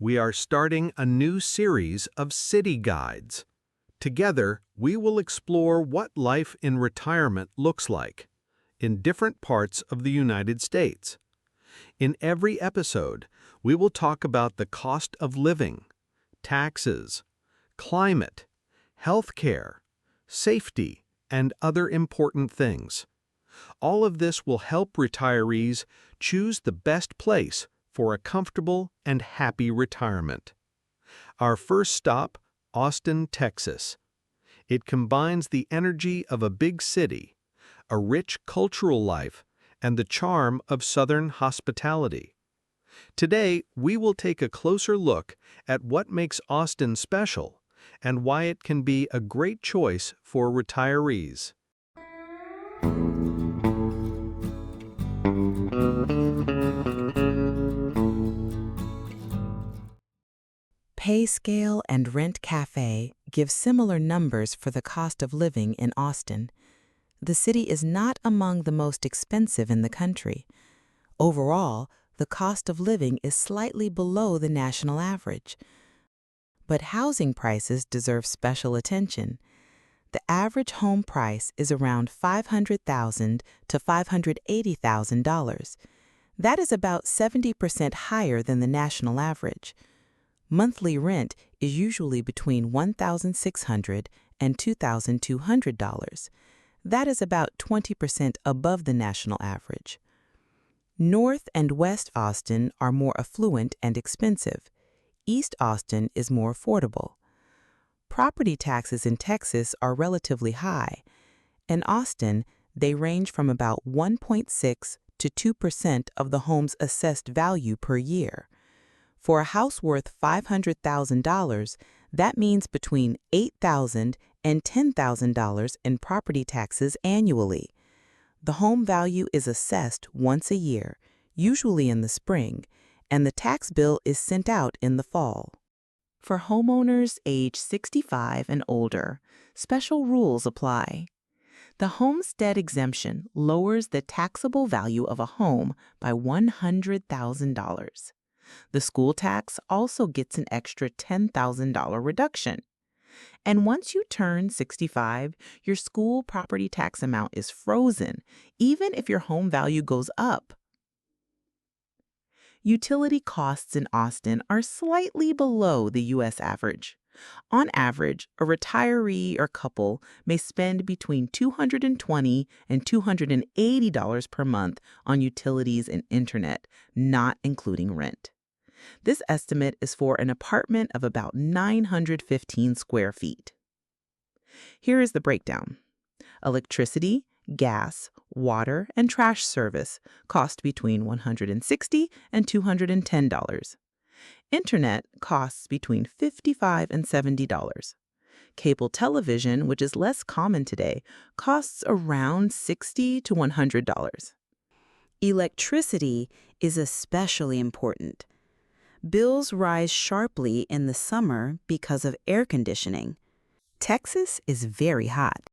We are starting a new series of city guides. Together, we will explore what life in retirement looks like in different parts of the United States. In every episode, we will talk about the cost of living, taxes, climate, healthcare, safety, and other important things. All of this will help retirees choose the best place for a comfortable and happy retirement. Our first stop, Austin, Texas. It combines the energy of a big city, a rich cultural life, and the charm of Southern hospitality. Today, we will take a closer look at what makes Austin special and why it can be a great choice for retirees. Pay Scale and Rent Cafe give similar numbers for the cost of living in Austin. The city is not among the most expensive in the country. Overall, the cost of living is slightly below the national average. But housing prices deserve special attention. The average home price is around $500,000 to $580,000. That is about 70% higher than the national average. Monthly rent is usually between $1,600 and $2,200. That is about 20% above the national average. North and West Austin are more affluent and expensive. East Austin is more affordable. Property taxes in Texas are relatively high. In Austin, they range from about 1.6 to 2% of the home's assessed value per year. For a house worth $500,000, that means between $8,000 and $10,000 in property taxes annually. The home value is assessed once a year, usually in the spring, and the tax bill is sent out in the fall. For homeowners age 65 and older, special rules apply. The homestead exemption lowers the taxable value of a home by $100,000. The school tax also gets an extra $10,000 reduction. And once you turn 65, your school property tax amount is frozen, even if your home value goes up. Utility costs in Austin are slightly below the U.S. average. On average, a retiree or couple may spend between $220 and $280 per month on utilities and internet, not including rent. This estimate is for an apartment of about 915 square feet. Here is the breakdown. Electricity, gas, water, and trash service cost between $160 and $210. Internet costs between $55 and $70. Cable television, which is less common today, costs around $60 to $100. Electricity is especially important. Bills rise sharply in the summer because of air conditioning. Texas is very hot.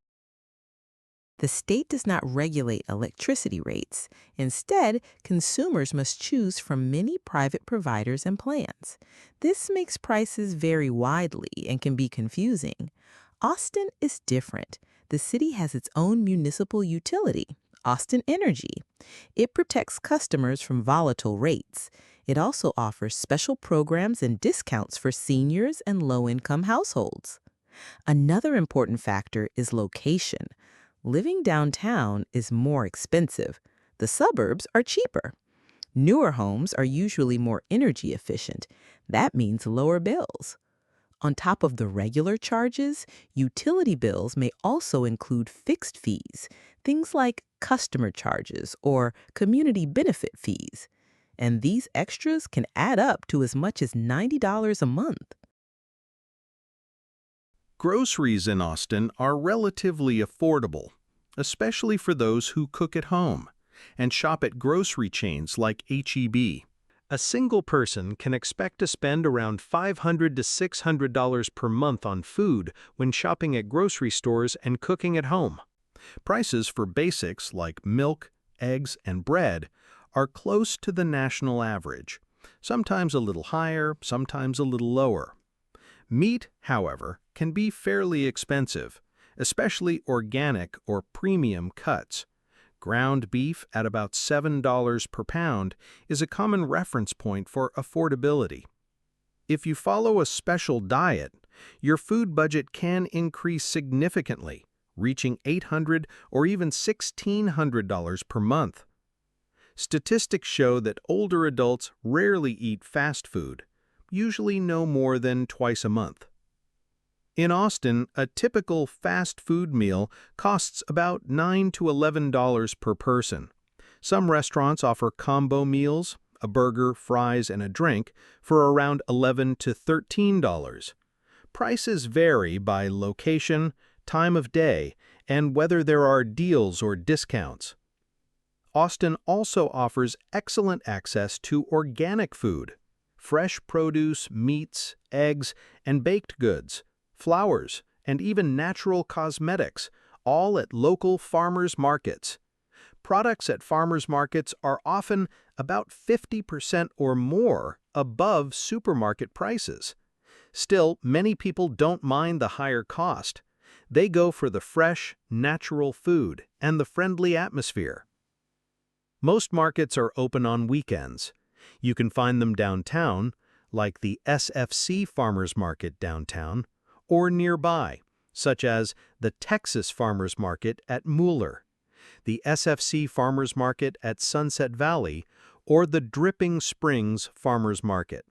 The state does not regulate electricity rates. Instead, consumers must choose from many private providers and plans. This makes prices vary widely and can be confusing. Austin is different. The city has its own municipal utility, Austin Energy. It protects customers from volatile rates. It also offers special programs and discounts for seniors and low-income households. Another important factor is location. Living downtown is more expensive. The suburbs are cheaper. Newer homes are usually more energy efficient. That means lower bills. On top of the regular charges, utility bills may also include fixed fees, things like customer charges or community benefit fees. And these extras can add up to as much as $90 a month. Groceries in Austin are relatively affordable, especially for those who cook at home and shop at grocery chains like H-E-B. A single person can expect to spend around $500 to $600 per month on food when shopping at grocery stores and cooking at home. Prices for basics like milk, eggs, and bread are close to the national average, sometimes a little higher, sometimes a little lower. Meat, however, can be fairly expensive, especially organic or premium cuts. Ground beef at about $7 per pound is a common reference point for affordability. If you follow a special diet, your food budget can increase significantly, reaching $800 or even $1,600 per month. Statistics show that older adults rarely eat fast food, usually no more than twice a month. In Austin, a typical fast food meal costs about $9 to $11 per person. Some restaurants offer combo meals, a burger, fries, and a drink, for around $11 to $13. Prices vary by location, time of day, and whether there are deals or discounts. Austin also offers excellent access to organic food, fresh produce, meats, eggs, and baked goods, flowers, and even natural cosmetics, all at local farmers markets. Products at farmers markets are often about 50% or more above supermarket prices. Still, many people don't mind the higher cost. They go for the fresh, natural food and the friendly atmosphere. Most markets are open on weekends. You can find them downtown, like the SFC Farmers Market downtown, or nearby, such as the Texas Farmers Market at Mueller, the SFC Farmers Market at Sunset Valley, or the Dripping Springs Farmers Market.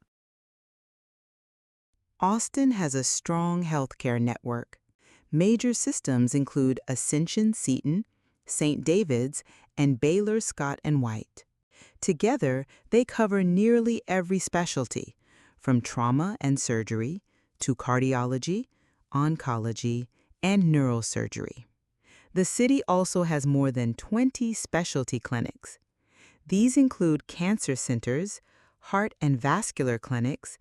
Austin has a strong healthcare network. Major systems include Ascension Seton, St. David's, and Baylor Scott & White. Together, they cover nearly every specialty, from trauma and surgery to cardiology, oncology, and neurosurgery. The city also has more than 20 specialty clinics. These include cancer centers, heart and vascular clinics,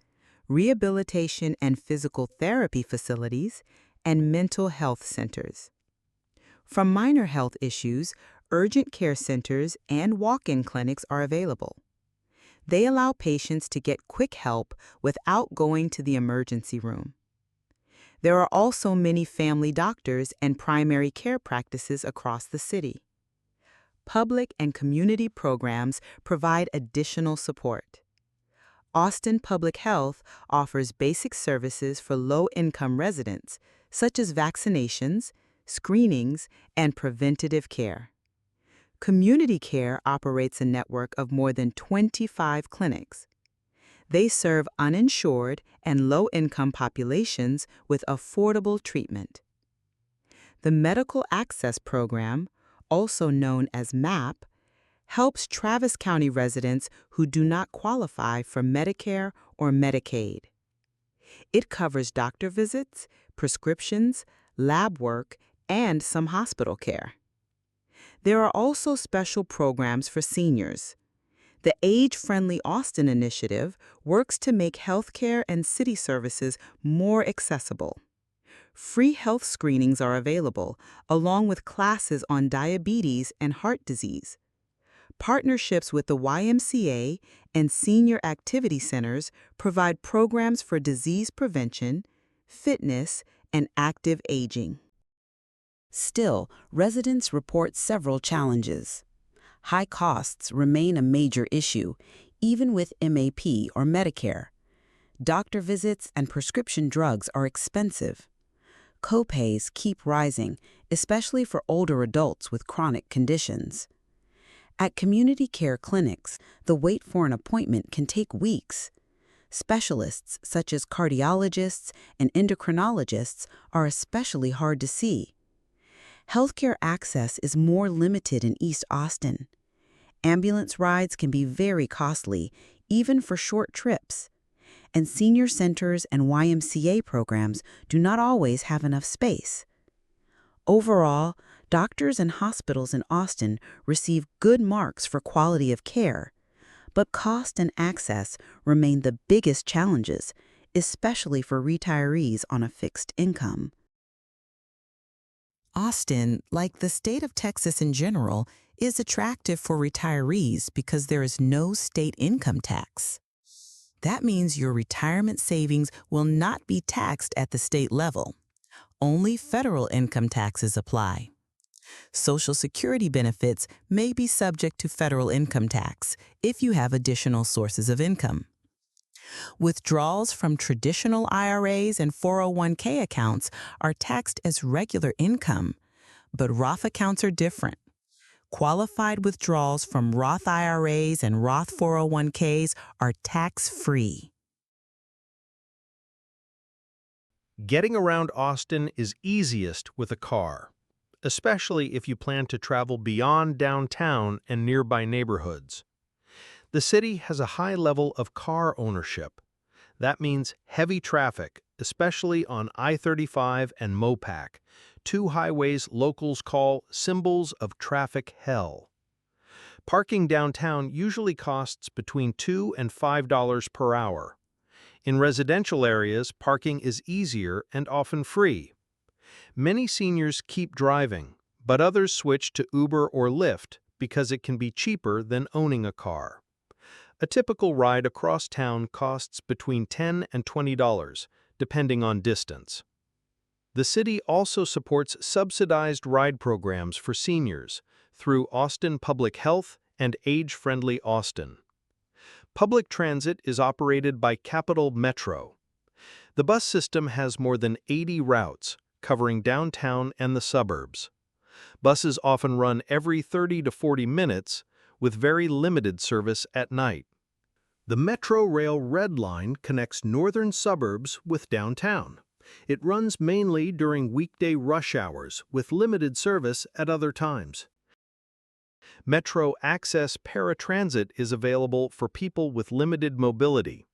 rehabilitation and physical therapy facilities, and mental health centers. From minor health issues, urgent care centers and walk-in clinics are available. They allow patients to get quick help without going to the emergency room. There are also many family doctors and primary care practices across the city. Public and community programs provide additional support. Austin Public Health offers basic services for low-income residents, such as vaccinations, screenings, and preventative care. Community Care operates a network of more than 25 clinics. They serve uninsured and low-income populations with affordable treatment. The Medical Access Program, also known as MAP, helps Travis County residents who do not qualify for Medicare or Medicaid. It covers doctor visits, prescriptions, lab work, and some hospital care. There are also special programs for seniors. The Age-Friendly Austin initiative works to make healthcare and city services more accessible. Free health screenings are available, along with classes on diabetes and heart disease. Partnerships with the YMCA and senior activity centers provide programs for disease prevention, fitness, and active aging. Still, residents report several challenges. High costs remain a major issue, even with MAP or Medicare. Doctor visits and prescription drugs are expensive. Copays keep rising, especially for older adults with chronic conditions. At community care clinics, the wait for an appointment can take weeks. Specialists such as cardiologists and endocrinologists are especially hard to see. Healthcare access is more limited in East Austin. Ambulance rides can be very costly, even for short trips. And senior centers and YMCA programs do not always have enough space. Overall, doctors and hospitals in Austin receive good marks for quality of care, but cost and access remain the biggest challenges, especially for retirees on a fixed income. Austin, like the state of Texas in general, is attractive for retirees because there is no state income tax. That means your retirement savings will not be taxed at the state level. Only federal income taxes apply. Social Security benefits may be subject to federal income tax if you have additional sources of income. Withdrawals from traditional IRAs and 401k accounts are taxed as regular income, but Roth accounts are different. Qualified withdrawals from Roth IRAs and Roth 401ks are tax-free. Getting around Austin is easiest with a car, especially if you plan to travel beyond downtown and nearby neighborhoods. The city has a high level of car ownership. That means heavy traffic, especially on I-35 and Mopac, two highways locals call symbols of traffic hell. Parking downtown usually costs between $2 and $5 per hour. In residential areas, parking is easier and often free. Many seniors keep driving, but others switch to Uber or Lyft because it can be cheaper than owning a car. A typical ride across town costs between $10 and $20, depending on distance. The city also supports subsidized ride programs for seniors through Austin Public Health and Age-Friendly Austin. Public transit is operated by Capital Metro. The bus system has more than 80 routes, covering downtown and the suburbs. Buses often run every 30 to 40 minutes, with very limited service at night. The Metro Rail Red Line connects northern suburbs with downtown. It runs mainly during weekday rush hours, with limited service at other times. Metro Access Paratransit is available for people with limited mobility.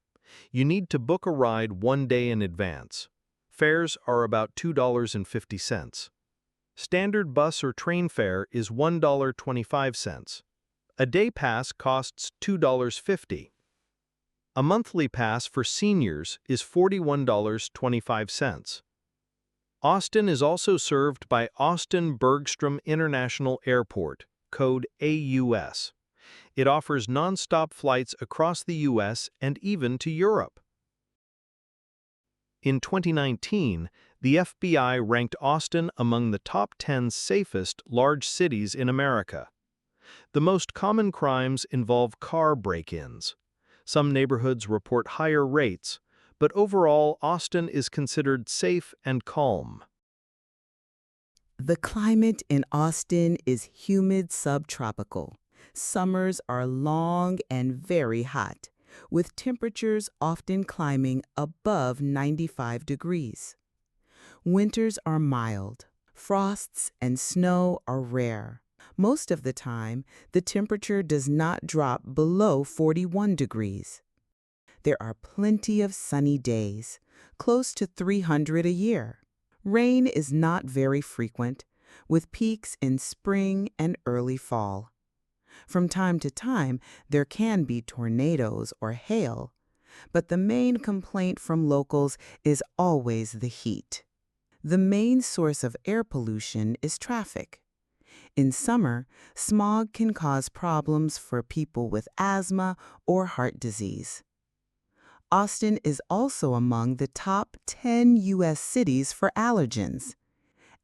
You need to book a ride one day in advance. Fares are about $2.50. Standard bus or train fare is $1.25. A day pass costs $2.50. A monthly pass for seniors is $41.25. Austin is also served by Austin-Bergstrom International Airport, code AUS. It offers nonstop flights across the U.S. and even to Europe. In 2019, the FBI ranked Austin among the top 10 safest large cities in America. The most common crimes involve car break-ins. Some neighborhoods report higher rates, but overall, Austin is considered safe and calm. The climate in Austin is humid subtropical. Summers are long and very hot, with temperatures often climbing above 95 degrees. Winters are mild. Frosts and snow are rare. Most of the time, the temperature does not drop below 41 degrees. There are plenty of sunny days, close to 300 a year. Rain is not very frequent, with peaks in spring and early fall. From time to time, there can be tornadoes or hail, but the main complaint from locals is always the heat. The main source of air pollution is traffic. In summer, smog can cause problems for people with asthma or heart disease. Austin is also among the top 10 U.S. cities for allergens.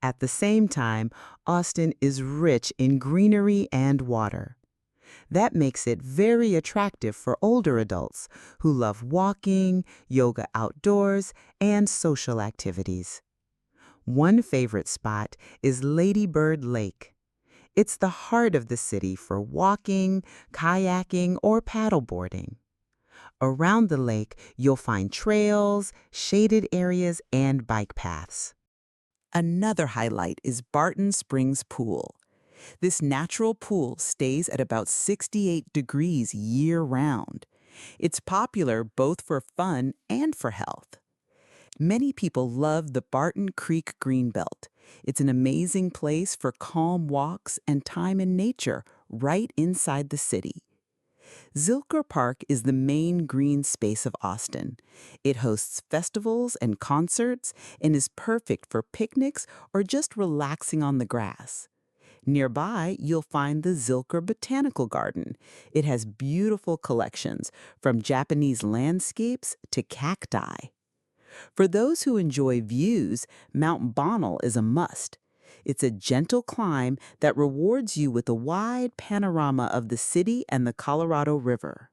At the same time, Austin is rich in greenery and water. That makes it very attractive for older adults who love walking, yoga outdoors, and social activities. One favorite spot is Lady Bird Lake. It's the heart of the city for walking, kayaking, or paddleboarding. Around the lake, you'll find trails, shaded areas, and bike paths. Another highlight is Barton Springs Pool. This natural pool stays at about 68 degrees year-round. It's popular both for fun and for health. Many people love the Barton Creek Greenbelt. It's an amazing place for calm walks and time in nature right inside the city. Zilker Park is the main green space of Austin. It hosts festivals and concerts and is perfect for picnics or just relaxing on the grass. Nearby, you'll find the Zilker Botanical Garden. It has beautiful collections, from Japanese landscapes to cacti. For those who enjoy views, Mount Bonnell is a must. It's a gentle climb that rewards you with a wide panorama of the city and the Colorado River.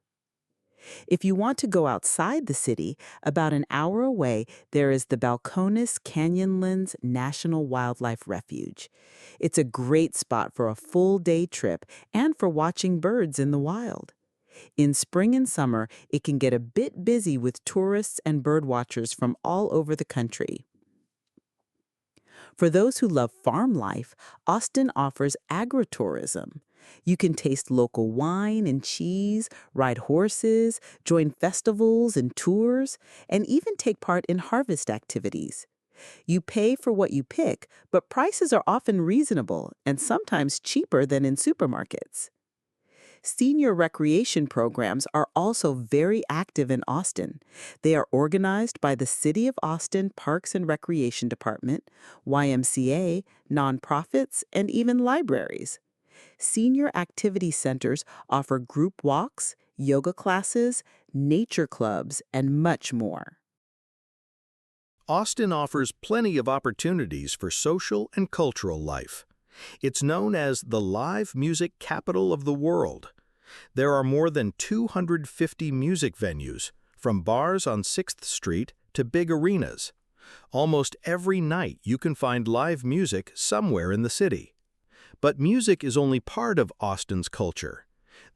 If you want to go outside the city, about an hour away, there is the Balcones Canyonlands National Wildlife Refuge. It's a great spot for a full-day trip and for watching birds in the wild. In spring and summer, it can get a bit busy with tourists and birdwatchers from all over the country. For those who love farm life, Austin offers agritourism. You can taste local wine and cheese, ride horses, join festivals and tours, and even take part in harvest activities. You pay for what you pick, but prices are often reasonable and sometimes cheaper than in supermarkets. Senior recreation programs are also very active in Austin. They are organized by the City of Austin Parks and Recreation Department, YMCA, nonprofits, and even libraries. Senior activity centers offer group walks, yoga classes, nature clubs, and much more. Austin offers plenty of opportunities for social and cultural life. It's known as the live music capital of the world. There are more than 250 music venues, from bars on 6th Street to big arenas. Almost every night you can find live music somewhere in the city. But music is only part of Austin's culture.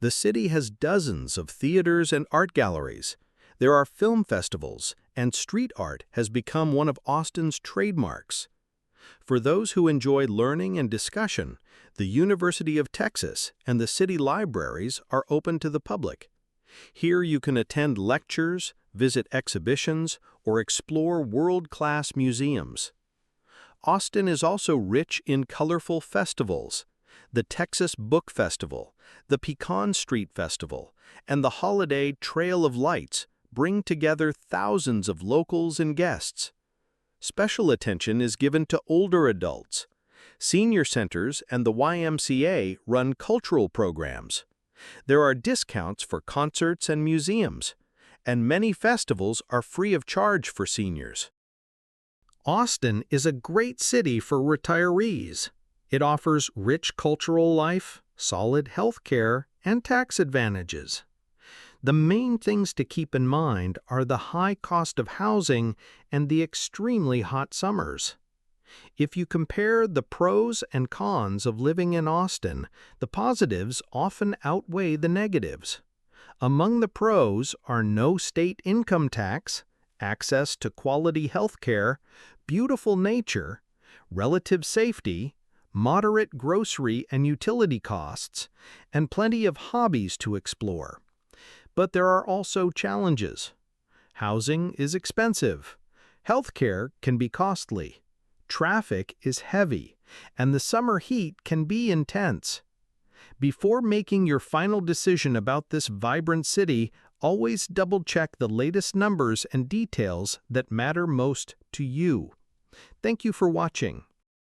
The city has dozens of theaters and art galleries. There are film festivals, and street art has become one of Austin's trademarks. For those who enjoy learning and discussion, the University of Texas and the city libraries are open to the public. Here you can attend lectures, visit exhibitions, or explore world-class museums. Austin is also rich in colorful festivals. The Texas Book Festival, the Pecan Street Festival, and the holiday Trail of Lights bring together thousands of locals and guests. Special attention is given to older adults. Senior centers and the YMCA run cultural programs. There are discounts for concerts and museums, and many festivals are free of charge for seniors. Austin is a great city for retirees. It offers rich cultural life, solid health care, and tax advantages. The main things to keep in mind are the high cost of housing and the extremely hot summers. If you compare the pros and cons of living in Austin, the positives often outweigh the negatives. Among the pros are no state income tax, access to quality health care, beautiful nature, relative safety, moderate grocery and utility costs, and plenty of hobbies to explore. But there are also challenges. Housing is expensive, healthcare can be costly, traffic is heavy, and the summer heat can be intense. Before making your final decision about this vibrant city, always double-check the latest numbers and details that matter most to you. Thank you for watching.